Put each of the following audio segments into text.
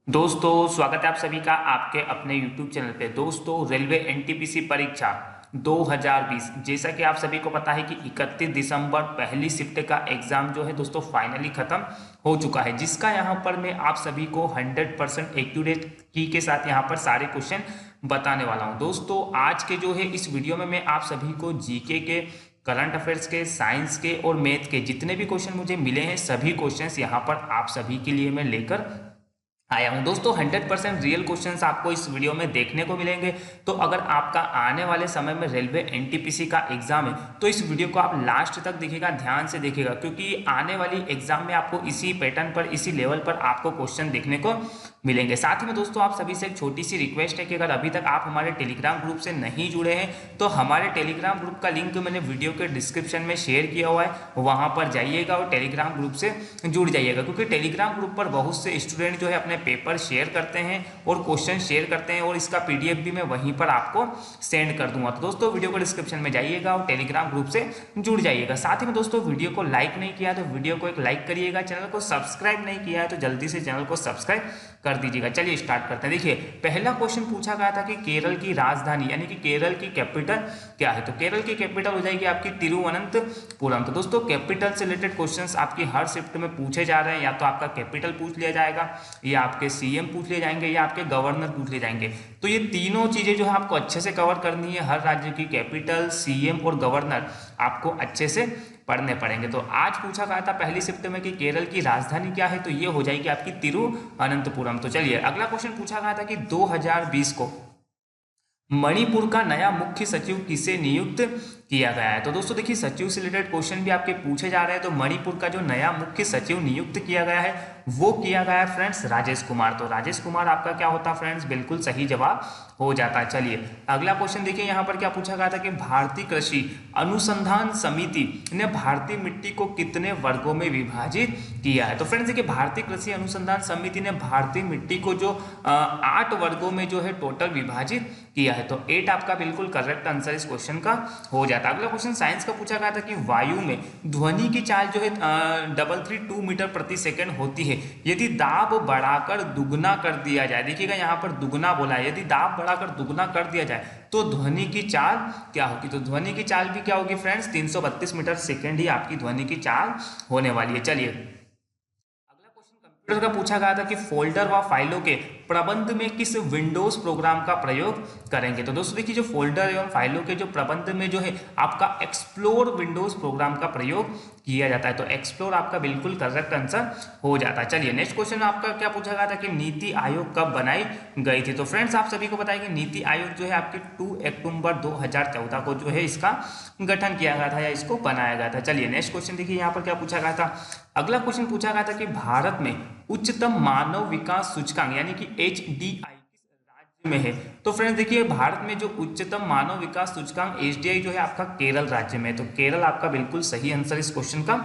दोस्तों स्वागत है आप सभी का आपके अपने YouTube चैनल पे। दोस्तों रेलवे एनटीपीसी परीक्षा 2020 जैसा कि आप सभी को पता है कि 31 दिसंबर पहली शिफ्ट का एग्जाम जो है दोस्तों फाइनली खत्म हो चुका है, जिसका यहाँ पर मैं आप सभी को 100% एक्यूरेट की के साथ यहाँ पर सारे क्वेश्चन बताने वाला हूँ। दोस्तों आज के जो है इस वीडियो में मैं आप सभी को जीके के, करंट अफेयर्स के, साइंस के और मैथ के जितने भी क्वेश्चन मुझे मिले हैं सभी क्वेश्चंस यहाँ पर आप सभी के लिए मैं लेकर आया हूं। दोस्तों 100% रियल क्वेश्चंस आपको इस वीडियो में देखने को मिलेंगे। तो अगर आपका आने वाले समय में रेलवे एनटीपीसी का एग्जाम है तो इस वीडियो को आप लास्ट तक देखिएगा, ध्यान से देखिएगा, क्योंकि आने वाली एग्जाम में आपको इसी पैटर्न पर, इसी लेवल पर आपको क्वेश्चन देखने को मिलेंगे। साथ ही में दोस्तों आप सभी से एक छोटी सी रिक्वेस्ट है कि अगर अभी तक आप हमारे टेलीग्राम ग्रुप से नहीं जुड़े हैं तो हमारे टेलीग्राम ग्रुप का लिंक मैंने वीडियो के डिस्क्रिप्शन में शेयर किया हुआ है, वहां पर जाइएगा और टेलीग्राम ग्रुप से जुड़ जाइएगा, क्योंकि टेलीग्राम ग्रुप पर बहुत से स्टूडेंट जो है अपने पेपर शेयर करते हैं और क्वेश्चन शेयर करते हैं और इसका पीडीएफ भी मैं वहीं पर आपको सेंड कर दूंगा। तो दोस्तों वीडियो को डिस्क्रिप्शन में जाइएगा और टेलीग्राम ग्रुप से जुड़ जाइएगा। साथ ही में दोस्तों वीडियो को लाइक नहीं किया तो वीडियो को एक लाइक करिएगा, चैनल को सब्सक्राइब नहीं किया है तो जल्दी से चैनल को सब्सक्राइब कर दीजिएगा। चलिए स्टार्ट करते हैं। देखिए पहला क्वेश्चन पूछा गया था कि केरल की राजधानी यानी कि केरल की कैपिटल क्या है। तो केरल की कैपिटल हो जाएगी आपकी तिरुवनंतपुरम। तो दोस्तों कैपिटल से रिलेटेड क्वेश्चंस आपकी हर शिफ्ट में पूछे जा रहे हैं, या तो आपका कैपिटल पूछ लिया जाएगा, या आपके सीएम पूछ लिए जाएंगे, या आपके गवर्नर पूछ लिए जाएंगे। तो ये तीनों चीजें जो है आपको अच्छे से कवर करनी है। हर राज्य की कैपिटल, सीएम और गवर्नर आपको अच्छे से पढ़ने पड़ेंगे। तो आज पूछा गया था पहली शिफ्ट में कि केरल की राजधानी क्या है, तो ये हो जाएगी आपकी तिरुवनंतपुरम। तो चलिए अगला क्वेश्चन पूछा गया था कि 2020 को मणिपुर का नया मुख्य सचिव किसे नियुक्त किया गया है। तो दोस्तों देखिए सचिव से रिलेटेड क्वेश्चन भी आपके पूछे जा रहे हैं। तो मणिपुर का जो नया मुख्य सचिव नियुक्त किया गया है वो किया गया है फ्रेंड्स राजेश कुमार। तो राजेश कुमार आपका क्या होता है फ्रेंड्स, बिल्कुल सही जवाब हो जाता है। चलिए अगला क्वेश्चन देखिए, यहाँ पर क्या पूछा गया था कि भारतीय कृषि अनुसंधान समिति ने भारतीय मिट्टी को कितने वर्गों में विभाजित किया है। तो फ्रेंड्स देखिए भारतीय कृषि अनुसंधान समिति ने भारतीय मिट्टी को जो 8 वर्गों में जो है टोटल विभाजित किया है। तो 8 आपका बिल्कुल करेक्ट आंसर इस क्वेश्चन का हो जाता है। अगला क्वेश्चन साइंस का पूछा गया था कि वायु में ध्वनि की चाल जो है 332 मीटर प्रति सेकंड होती है यदि दाब बढ़ाकर दुगना कर दिया जाए। देखिएगा यहाँ पर दुगना बोला है, यदि दाब बढ़ाकर दुगना कर दिया जाए तो ध्वनि की चाल क्या होगी। तो ध्वनि की चाल भी क्या होगी फ्रेंड्स, 332 मीटर सेकंड ही आपकी ध्वनि की चाल होने वाली है। चलिए अगला क्वेश्चन कंप्यूटर का पूछा गया था कि फोल्डर व फाइलों के प्रबंध में किस विंडोज प्रोग्राम का प्रयोग करेंगे। तो दोस्तों देखिए जो फोल्डर एवं फाइलों के जो प्रबंध में जो है आपका एक्सप्लोर विंडोज प्रोग्राम का प्रयोग किया जाता है। तो एक्सप्लोर आपका बिल्कुल करेक्ट आंसर हो जाता है। चलिए नेक्स्ट क्वेश्चन आपका क्या पूछा गया था कि नीति आयोग कब बनाई गई थी। तो फ्रेंड्स आप सभी को बताएं कि नीति आयोग जो है आपकी 2 अक्टूबर 2014 को जो है इसका गठन किया गया था या इसको बनाया गया था। चलिए नेक्स्ट क्वेश्चन देखिए यहाँ पर क्या पूछा गया था। अगला क्वेश्चन पूछा गया था कि भारत में उच्चतम मानव विकास सूचकांक यानी कि HDI किस राज्य में है। तो फ्रेंड्स देखिए भारत में जो उच्चतम मानव विकास सूचकांक HDI जो है आपका केरल राज्य में है। तो केरल आपका बिल्कुल सही आंसर इस क्वेश्चन का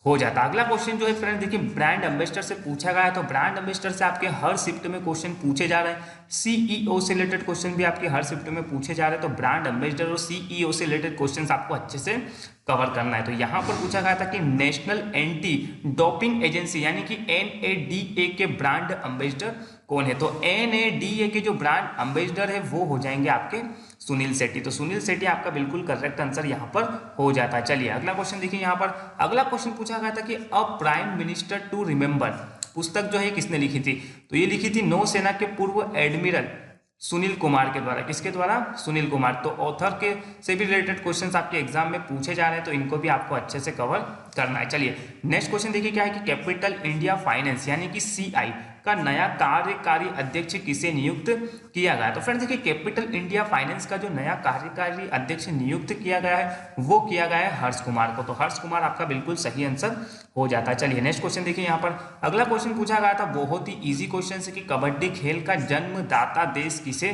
हो जाता है। अगला क्वेश्चन जो है फ्रेंड देखिए ब्रांड एम्बेसडर से पूछा गया है। तो ब्रांड एम्बेसडर से आपके हर शिफ्ट में क्वेश्चन पूछे जा रहे हैं। CEO से रिलेटेड क्वेश्चन भी आपके हर शिफ्ट में पूछे जा रहे हैं। तो ब्रांड एम्बेसडर और CEO से रिलेटेड क्वेश्चन आपको अच्छे से कवर करना है। तो यहाँ पर पूछा गया था कि नेशनल एंटी डोपिंग एजेंसी यानी कि NADA के ब्रांड एम्बेसडर कौन है। तो NADA के जो ब्रांड एम्बेसडर है वो हो जाएंगे आपके सुनील शेट्टी। तो सुनील शेट्टी आपका बिल्कुल करेक्ट आंसर यहाँ पर हो जाता है। चलिए अगला क्वेश्चन देखिए यहाँ पर अगला क्वेश्चन पूछा गया था कि a prime minister to remember पुस्तक जो है किसने लिखी थी। तो ये लिखी थी नौसेना के पूर्व एडमिरल सुनील कुमार के द्वारा। किसके द्वारा, सुनील कुमार। तो ऑथर के से भी रिलेटेड क्वेश्चंस आपके एग्जाम में पूछे जा रहे हैं, तो इनको भी आपको अच्छे से कवर करना है। चलिए नेक्स्ट क्वेश्चन देखिए क्या है कि कैपिटल इंडिया फाइनेंस यानी कि CI का नया कार्यकारी अध्यक्ष किसे नियुक्त किया गया है। तो फ्रेंड्स देखिए कैपिटल इंडिया फाइनेंस का जो नया कार्यकारी अध्यक्ष नियुक्त किया गया है वो किया गया है हर्ष कुमार को। तो हर्ष कुमार आपका बिल्कुल सही आंसर हो जाता है। चलिए नेक्स्ट क्वेश्चन देखिए यहाँ पर अगला क्वेश्चन पूछा गया था, बहुत ही इजी क्वेश्चन है कि कबड्डी खेल का जन्मदाता देश किसे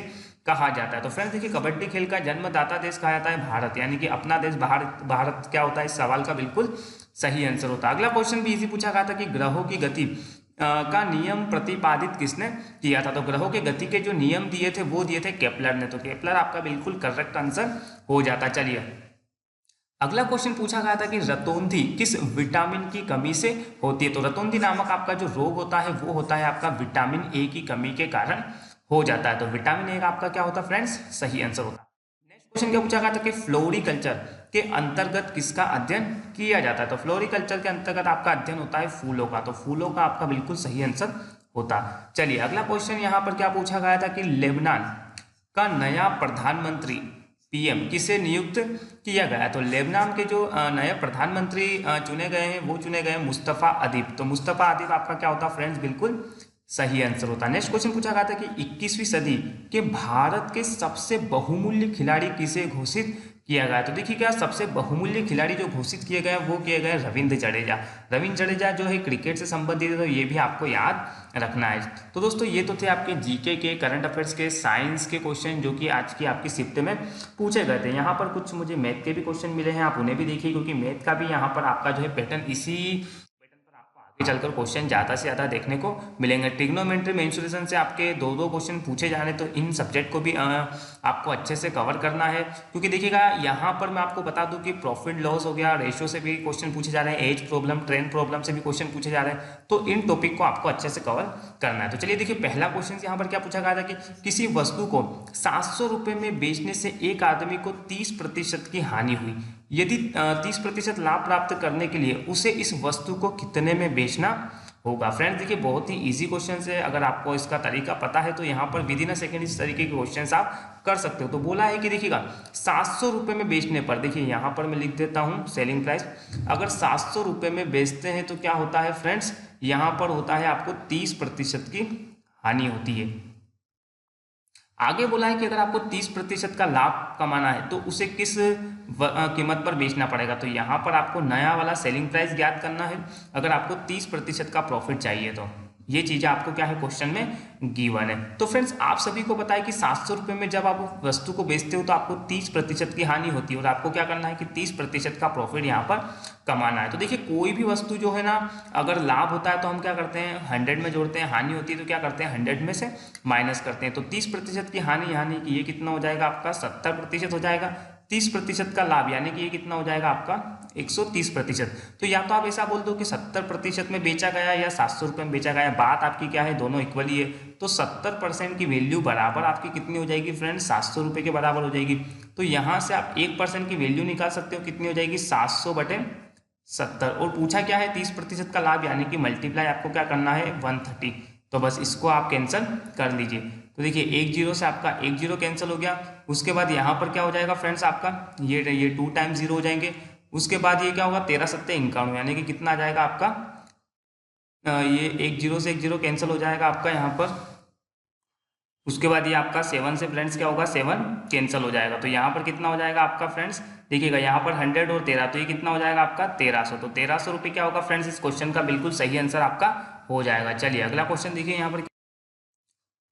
कहा जाता है। तो फ्रेंड्स देखिए कबड्डी खेल का जन्मदाता देश कहा जाता है भारत, यानी कि अपना देश भारत क्या होता है इस सवाल का बिल्कुल सही आंसर होता है। अगला क्वेश्चन भी इजी पूछा गया था कि ग्रहों की गति का नियम प्रतिपादित किसने किया था। तो ग्रहों के गति के जो नियम दिए थे वो दिए थे केपलर ने। तो केपलर आपका बिल्कुल करेक्ट आंसर हो जाता। चलिए अगला क्वेश्चन पूछा गया था कि रतौंधी किस विटामिन की कमी से होती है। तो रतौंधी नामक आपका जो रोग होता है वो होता है आपका विटामिन ए की कमी के कारण हो जाता है। तो विटामिन ए का आपका क्या होता है फ्रेंड्स, सही आंसर होता है। नेक्स्ट क्वेश्चन क्या पूछा गया था कि फ्लोरिकल्चर के अंतर्गत किसका अध्ययन किया जाता है। तो फ्लोरिकल्चर के अंतर्गत आपका अध्ययन होता है फूलों का। तो फूलों का आपका बिल्कुल सही आंसर होता। चलिए अगला क्वेश्चन यहाँ पर क्या पूछा गया था कि लेबनान का नया प्रधानमंत्री पीएम किसे नियुक्त किया गया। तो लेबनान के जो नए प्रधानमंत्री चुने गए हैं वो चुने गए हैं मुस्तफ़ा अदीब। तो मुस्तफ़ा अदीब आपका क्या होता है फ्रेंड्स, बिल्कुल सही आंसर होता है। नेक्स्ट क्वेश्चन पूछा गया था कि 21वीं सदी के भारत के सबसे बहुमूल्य खिलाड़ी किसे घोषित किया गया। तो देखिएगा सबसे बहुमूल्य खिलाड़ी जो घोषित किए गए वो किए गए रविंद्र जडेजा। रविंद्र जडेजा जो है क्रिकेट से संबंधित है, तो ये भी आपको याद रखना है। तो दोस्तों ये तो थे आपके जीके के, करंट अफेयर्स के, साइंस के क्वेश्चन जो कि आज की आपकी शिफ्ट में पूछे गए थे। यहाँ पर कुछ मुझे मैथ के भी क्वेश्चन मिले हैं, आप उन्हें भी देखिए क्योंकि मैथ का भी यहाँ पर आपका जो है पैटर्न इसी चलकर क्वेश्चन ज़्यादा से ज़्यादा देखने को मिलेंगे। ट्रिग्नोमेट्री मेंसुरेशन से आपके दो दो क्वेश्चन पूछे जा रहे हैं, तो इन सब्जेक्ट को भी आपको अच्छे से कवर करना है। क्योंकि देखिएगा यहाँ पर मैं आपको बता दूं कि प्रॉफिट लॉस हो गया, रेशियो से भी क्वेश्चन पूछे जा रहे हैं, एज प्रॉब्लम, ट्रेंड प्रॉब्लम से भी क्वेश्चन पूछे जा रहे हैं। तो इन टॉपिक को आपको अच्छे से कवर करना है। तो चलिए देखिए पहला क्वेश्चन यहाँ पर क्या पूछा गया था कि किसी वस्तु को 700 रुपये में बेचने से एक आदमी को 30% की हानि हुई। यदि 30% लाभ प्राप्त करने के लिए उसे इस वस्तु को कितने में बेचना होगा। फ्रेंड्स देखिए बहुत ही इजी क्वेश्चन है, अगर आपको इसका तरीका पता है तो यहाँ पर विद इन अ सेकेंड इस तरीके के क्वेश्चन आप कर सकते हो। तो बोला है कि देखिएगा 700 रुपये में बेचने पर, देखिए यहाँ पर मैं लिख देता हूँ सेलिंग प्राइस। अगर 700 रुपये में बेचते हैं तो क्या होता है फ्रेंड्स, यहाँ पर होता है आपको 30% की हानि होती है। आगे बोला है कि अगर आपको 30% का लाभ कमाना है तो उसे किस कीमत पर बेचना पड़ेगा। तो यहाँ पर आपको नया वाला सेलिंग प्राइस ज्ञात करना है अगर आपको 30% का प्रॉफिट चाहिए। तो ये चीज़ें आपको क्या है क्वेश्चन में गिवन है। तो फ्रेंड्स आप सभी को पता है कि 700 रुपये में जब आप वस्तु को बेचते हो तो आपको 30% की हानि होती है और आपको क्या करना है कि 30% का प्रॉफिट यहाँ पर कमाना है। तो देखिए कोई भी वस्तु जो है ना, अगर लाभ होता है तो हम क्या करते हैं 100 में जोड़ते हैं, हानि होती है तो क्या करते हैं 100 में से माइनस करते हैं। तो 30% की हानि यानी कि ये कितना हो जाएगा आपका 70% हो जाएगा। 30% का लाभ यानी कि ये कितना हो जाएगा आपका 130%। तो या तो आप ऐसा बोल दो कि 70% में बेचा गया या 700 रुपये में बेचा गया, बात आपकी क्या है दोनों इक्वली है। तो 70% की वैल्यू बराबर आपकी कितनी हो जाएगी फ्रेंड्स, 700 रुपये के बराबर हो जाएगी। तो यहाँ से आप 1% की वैल्यू निकाल सकते हो, कितनी हो जाएगी 700/70। और पूछा क्या है 30% का लाभ यानी कि मल्टीप्लाई आपको क्या करना है 130। तो बस इसको आप कैंसिल कर लीजिए। तो देखिए 1 0 से आपका 1 0 कैंसिल हो गया। उसके बाद यहाँ पर क्या हो जाएगा फ्रेंड्स आपका ये 2 टाइम्स 0 हो जाएंगे। उसके बाद ये क्या होगा 13 7 51 यानी कि कितना आ जाएगा आपका ये 1 0 से 1 0 कैंसिल हो जाएगा आपका यहाँ पर। उसके बाद ये आपका 7 से फ्रेंड्स क्या होगा 7 कैंसिल हो जाएगा। तो यहाँ पर कितना हो जाएगा आपका फ्रेंड्स, देखिएगा यहाँ पर 100 और 13 तो ये कितना हो जाएगा आपका 1300। तो 1300 रुपये क्या होगा फ्रेंड्स, इस क्वेश्चन का बिल्कुल सही आंसर आपका हो जाएगा। चलिए अगला क्वेश्चन देखिए यहाँ पर।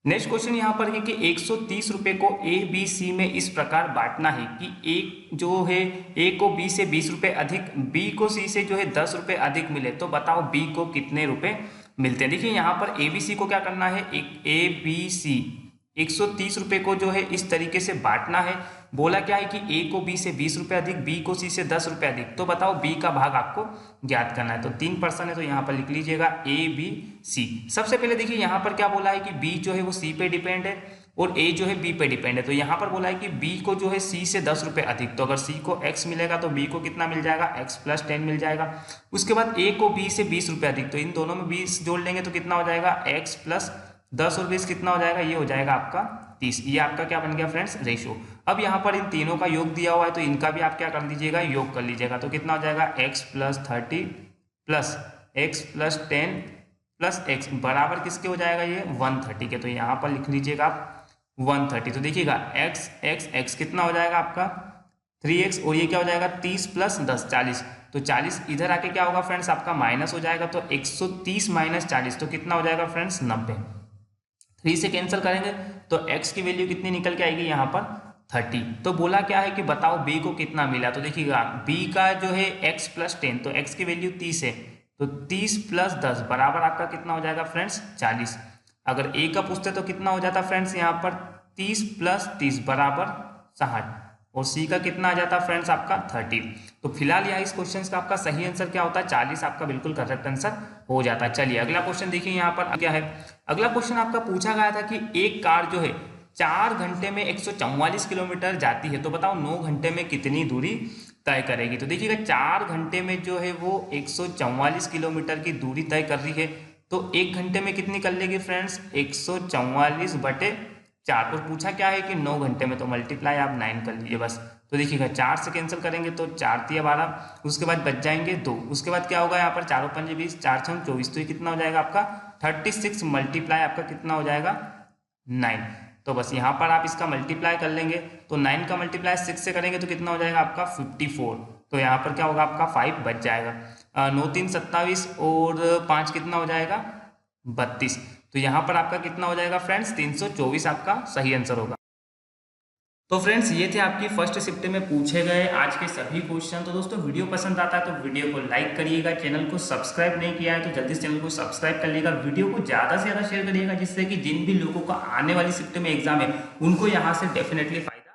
नेक्स्ट क्वेश्चन यहाँ पर है कि 130 रुपये को ए बी सी में इस प्रकार बांटना है कि एक जो है ए को बी से 20 रुपये अधिक, बी को सी से जो है 10 रुपये अधिक मिले। तो बताओ बी को कितने रुपए मिलते हैं। देखिए यहाँ पर ए बी सी को क्या करना है, एक ए बी सी 130 रुपये को जो है इस तरीके से बांटना है। बोला क्या है कि ए को बी से 20 रुपये अधिक, बी को सी से 10 रुपये अधिक। तो बताओ बी का भाग आपको ज्ञात करना है। तो 3% है तो यहाँ पर लिख लीजिएगा ए बी सी। सबसे पहले देखिए यहाँ पर क्या बोला है कि बी जो है वो सी पे डिपेंड है और ए जो है बी पे डिपेंड है। तो यहाँ पर बोला है कि बी को जो है सी से 10 रुपये अधिक, तो अगर सी को एक्स मिलेगा तो बी को कितना मिल जाएगा x+10 मिल जाएगा। उसके बाद ए को बी से 20 रुपये अधिक, तो इन दोनों में 20 जोड़ लेंगे तो कितना हो जाएगा x+10 और 20 कितना हो जाएगा, ये हो जाएगा आपका 30। ये आपका क्या बन गया फ्रेंड्स रेशो। अब यहाँ पर इन तीनों का योग दिया हुआ है तो इनका भी आप क्या कर लीजिएगा योग कर लीजिएगा। तो कितना हो जाएगा x+30 + x+10 + x बराबर किसके हो जाएगा ये 130 के। तो यहाँ पर लिख लीजिएगा आप 130। तो देखिएगा x कितना हो जाएगा आपका 3x और ये क्या हो जाएगा 30 + 10 40। तो 40 इधर आके क्या होगा फ्रेंड्स आपका माइनस हो जाएगा। तो 130 - 40 तो कितना हो जाएगा फ्रेंड्स 90। 3 से कैंसिल करेंगे तो x की वैल्यू कितनी निकल के आएगी यहाँ पर 30। तो बोला क्या है कि बताओ b को कितना मिला। तो देखिएगा b का जो है x+10 तो x की वैल्यू 30 है, तो 30 + 10 बराबर आपका कितना हो जाएगा फ्रेंड्स 40। अगर a का पूछते तो कितना हो जाता फ्रेंड्स यहाँ पर 30 + 30 बराबर 60। और सी का कितना आ जाता फ्रेंड्स आपका 30। तो फिलहाल यहाँ इस क्वेश्चन का आपका सही आंसर क्या होता है 40 आपका बिल्कुल करेक्ट आंसर हो जाता है। चलिए अगला क्वेश्चन देखिए यहाँ पर क्या है। अगला क्वेश्चन आपका पूछा गया था कि एक कार जो है 4 घंटे में 144 किलोमीटर जाती है, तो बताओ 9 घंटे में कितनी दूरी तय करेगी। तो देखिएगा 4 घंटे में जो है वो 144 किलोमीटर की दूरी तय कर रही है, तो 1 घंटे में कितनी कर लेगी फ्रेंड्स 144/4। और पूछा क्या है कि 9 घंटे में, तो मल्टीप्लाई आप 9 कर लीजिए बस। तो देखिएगा 4 से कैंसिल करेंगे तो 4 तिया 12, उसके बाद बच जाएंगे 2, उसके बाद क्या होगा यहाँ पर 4 5 20, 4 6 24, तो ये कितना हो जाएगा आपका 36 मल्टीप्लाई आपका कितना हो जाएगा 9। तो बस यहाँ पर आप इसका मल्टीप्लाई कर लेंगे, तो 9 का मल्टीप्लाई 6 से करेंगे तो कितना हो जाएगा आपका 54। तो यहाँ पर क्या होगा आपका 5 बच जाएगा। 9 3 27 और 5 कितना हो जाएगा 32। तो यहाँ पर आपका कितना हो जाएगा फ्रेंड्स 324 आपका सही आंसर होगा। तो फ्रेंड्स ये थे आपकी फर्स्ट शिफ्ट में पूछे गए आज के सभी क्वेश्चन। तो दोस्तों वीडियो पसंद आता है तो वीडियो को लाइक करिएगा, चैनल को सब्सक्राइब नहीं किया है तो जल्दी से चैनल को सब्सक्राइब कर लीजिएगा, वीडियो को ज़्यादा से ज़्यादा शेयर करिएगा, जिससे कि जिन भी लोगों का आने वाली शिफ्ट में एग्जाम है उनको यहाँ से डेफिनेटली फायदा